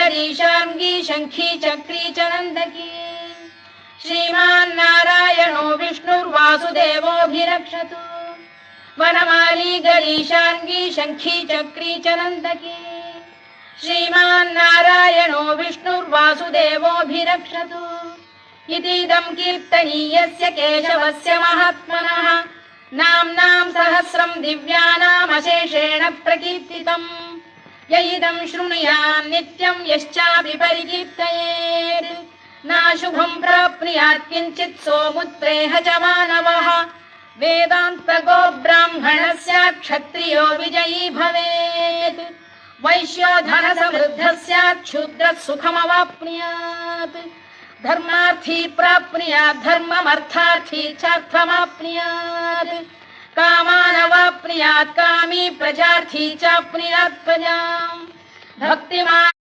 गरीशार्ङ्गी शङ्खी चक्री च नन्दकी श्रीमान्नारायणो विष्णुर्वासुदेवोऽभिरक्षतु वनमाली गरीशार्ङ्गी शङ्खी चक्री च नन्दकी श्रीमान्नारायणो विष्णुर्वासुदेवोऽभिरक्षतु इतीदं कीर्तनीयस्य केशवस्य महात्मनः नाम्नां सहस्रं दिव्यानामशेषेण प्रकीर्तितम् य इदं शृणुयात् नित्यं यश्चापि परिकीर्तयेत् नाशुभं प्राप्नुयात् किञ्चित् सोमुत्रेह च मानवः वेदान्तगो ब्राह्मणः स्यात् क्षत्रियो विजयी भवेत् वैश्यो धनसमृद्धः स्यात् क्षुद्रः सुखमवाप्नुयात् धर्मार्थी प्राप्नुयात् धर्ममर्थार्थी चार्थमाप्नुयात् कामानवाप्नुयात् कामी प्रजार्थी चाप्नुयात् प्रजाम् भक्तिमान्